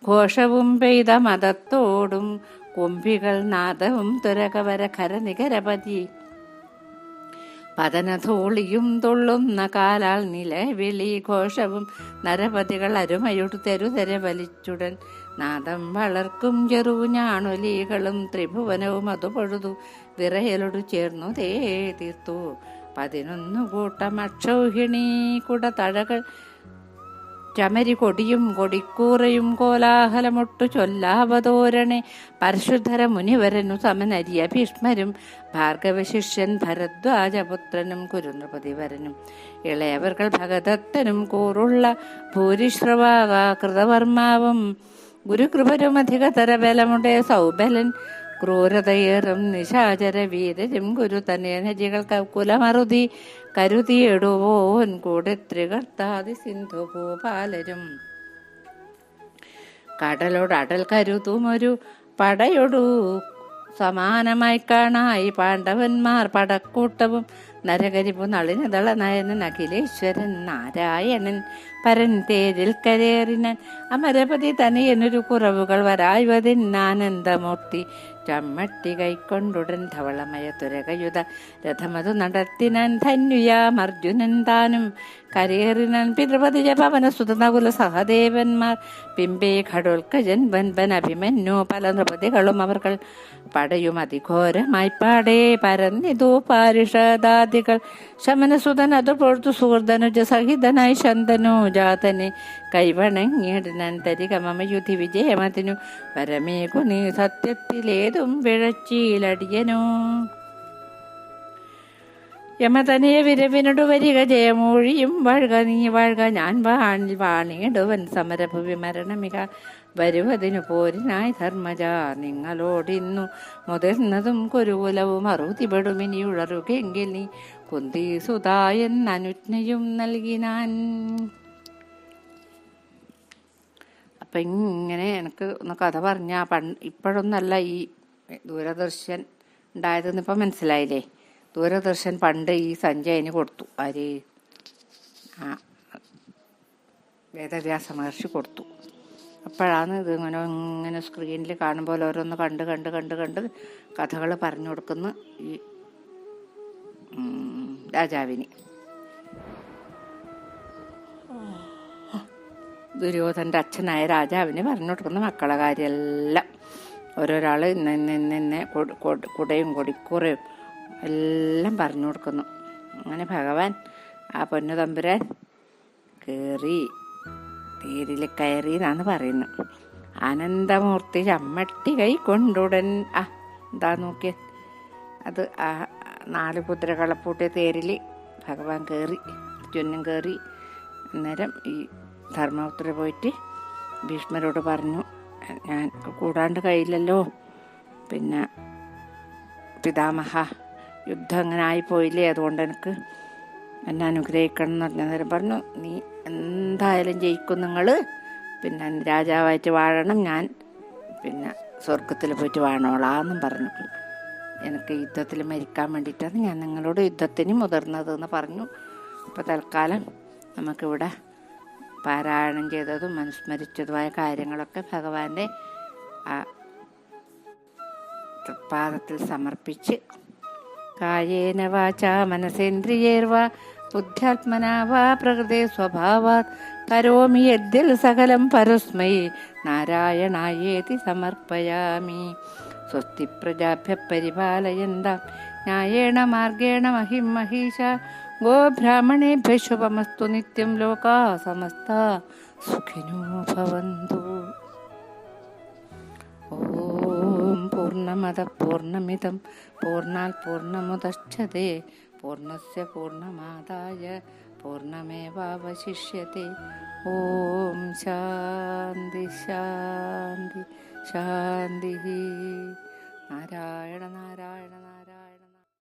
Speaker 1: ഘോഷവും പെയ്ത മതത്തോടും കുംഭികൾ നാദവും തുരകവര ഖരനികരപതി പതനധൂളിയും തുള്ളുന്ന കാലാൽ നിലവിളി ഘോഷവും നരപതികൾ അരുമയൊടു തെരുതെര വലിച്ചുടൻ നാദം വളർക്കും ചെറുഞാണൊലികളും ത്രിഭുവനവും അതു പൊഴുതു വിറയലോടു ചേർന്നു തീർത്തു 11 കൂട്ടം അക്ഷൗഹിണീ കുട തഴകൾ ചമരി കൊടിയും കൊടിക്കൂറയും കോലാഹലമൊട്ടു ചൊല്ലാവതോരണെ പരശുധര മുനിവരനു സമനരിയ ഭീഷ്മരും ഭാർഗവശിഷ്യൻ ഭരദ്വാജപുത്രനും കുരുനൃപതിവരനും ഇളയവർകൾ ഭഗദത്തനും കൂറുള്ള ഭൂരിശ്രവാകൃതവർമാവും ഗുരുകൃപരും അധികതര ബലമുടെ സൗബലൻ ക്രൂരതയേറും നിശാചര വീരരും ഗുരുതനേനജികൾ കുലമറുതി കരുതിയിടുവോൻ കൂടെ ത്രികർത്താതി സിന്ധു ഭൂപാലരും കടലോട് അടൽ കരുതുമൊരു പടയൊടു സമാനമായി കാണായി പാണ്ഡവന്മാർ പടക്കൂട്ടവും നരകരിപ്പു നളിനദള നയനൻ അഖിലേശ്വരൻ നാരായണൻ പരൻ തേരിൽ കരേറിനൻ അമരപതി തനയനൊരു കുറവുകൾ വരായ്വതിന്നാനന്ദമൂർത്തി ചമ്മട്ടി കൈക്കൊണ്ടുടൻ ധവളമയ തുരകയുധ രഥമതു നടത്തിനാൻ ധന്യുയാം അർജുനൻ താനും കരേറിനാൻ പിതൃപതിജ പവന സുതനകുല സഹദേവന്മാർ പിമ്പേ ഘടോൽക്കജൻ വൻപൻ അഭിമന്യു പല നൃപതികളും അവർകൾ പടയും അതിഘോരമായി പാടേ പരന്നിതു പാരിഷദാദികൾ ശമനസുതൻ അതു പൊഴുത്തു സുഹൃദനുജ സഹിതനായി ശന്തനു ജാതനെ കൈവണങ്ങിയിടാൻ തരികമയുധി വിജയമതിനു വരമേകു നീ സത്യത്തിലേതും വിഴച്ചീലടിയനോ യമതനയ വിരവിനോടു വരിക ജയമൂഴിയും വാഴുക നീ വാഴുക ഞാൻ വാണിടുവൻ സമരഭുവി മരണമിക വരുവതിനു പോരിനായി ധർമ്മജ നിങ്ങളോടിന്നു മുതിർന്നതും കുരുകുലവും അറുതിപെടുമിനി ഉളറുകെങ്കിൽ നീ കുന്തി സുതായൻ അനുജ്ഞയും നൽകിനാൻ. അപ്പം ഇങ്ങനെ എനിക്ക് ഒന്ന് കഥ പറഞ്ഞാൽ ഇപ്പോഴൊന്നല്ല ഈ ദൂരദർശൻ ഉണ്ടായതെന്ന് ഇപ്പം മനസ്സിലായില്ലേ. ദൂരദർശൻ പണ്ട് ഈ സഞ്ജയന് കൊടുത്തു. ആര്? ആ വേദവ്യാസ മഹർഷി കൊടുത്തു. അപ്പോഴാണ് ഇത് ഇങ്ങനെ സ്ക്രീനിൽ കാണുമ്പോൾ ഓരോന്ന് കണ്ട് കണ്ട് കണ്ട് കണ്ട് കഥകൾ പറഞ്ഞു കൊടുക്കുന്ന ഈ രാജാവിന്. ദുര്യോധൻ്റെ അച്ഛനായ രാജാവിന് പറഞ്ഞു കൊടുക്കുന്ന മക്കളെ കാര്യമെല്ലാം ഓരോരാൾ ഇന്നെ കുടയും കൊടിക്കൂറയും എല്ലാം പറഞ്ഞു കൊടുക്കുന്നു. അങ്ങനെ ഭഗവാൻ ആ പൊന്നു തമ്പുരാൻ തേരിൽ കയറി എന്നാണ് പറയുന്നത്. ആനന്ദമൂർത്തി ചമ്മട്ടി കൈ കൊണ്ടുടൻ എന്താ നോക്കിയ അത് 4 കുതിരകളെ പൂട്ടിയ തേരിൽ ഭഗവാൻ കയറി, അർജുനൻ കയറി. അന്നേരം ഈ ധർമ്മപുത്ര പോയിട്ട് ഭീഷ്മരോട് പറഞ്ഞു, ഞാൻ കൂടാണ്ട് കഴിയില്ലല്ലോ, പിന്നെ പിതാമഹ യുദ്ധം അങ്ങനെ ആയിപ്പോയില്ലേ, അതുകൊണ്ട് എനിക്ക് എന്നെ അനുഗ്രഹിക്കണം എന്ന് പറഞ്ഞ നേരം പറഞ്ഞു, നീ എന്തായാലും ജയിക്കും, നിങ്ങൾ പിന്നെ രാജാവായിട്ട് വാഴണം, ഞാൻ പിന്നെ സ്വർഗത്തിൽ പോയിട്ട് വാണോളാന്നും പറഞ്ഞു. എനിക്ക് യുദ്ധത്തിൽ മരിക്കാൻ വേണ്ടിയിട്ടാണ് ഞാൻ നിങ്ങളോട് യുദ്ധത്തിന് മുതിർന്നതെന്ന് പറഞ്ഞു. ഇപ്പോൾ തൽക്കാലം നമുക്കിവിടെ പാരായണം ചെയ്തതും അനുസ്മരിച്ചതുമായ കാര്യങ്ങളൊക്കെ ഭഗവാന്റെ ആ തൃപ്പാദത്തിൽ സമർപ്പിച്ച് കായേന വാചാ മനസേന്ദ്രിയേർവാ ബുദ്ധ്യാത്മനാ വാ പ്രകൃതേ സ്വഭാവാത് കരോമി യദ്യൽ സകലം പരസ്മൈ നാരായണായേതി സമർപ്പയാമി. സ്വസ്തി പ്രജാഭ്യഃ പരിപാലയന്താം ന്യായേണ മാർഗേണ മഹിം മഹീശ ഗോബ്രാഹ്മണേഭ്യഃ ശുഭമസ്തു നിത്യം ലോകാ സമസ്താ സുഖിനോ ഭവന്തു. ഓം പൂർണ്ണമദ പൂർണ്ണമിദം പൂർണ്ണാത് പൂർണ്ണമുദച്ഛതേ പൂർണ്ണസ്യ പൂർണ്ണമാദായ പൂർണ്ണമേവാവശിഷ്യത്തെ. ഓം ശാന്തി ശാന്തി ശാന്തി. നാരായണ നാരായണ.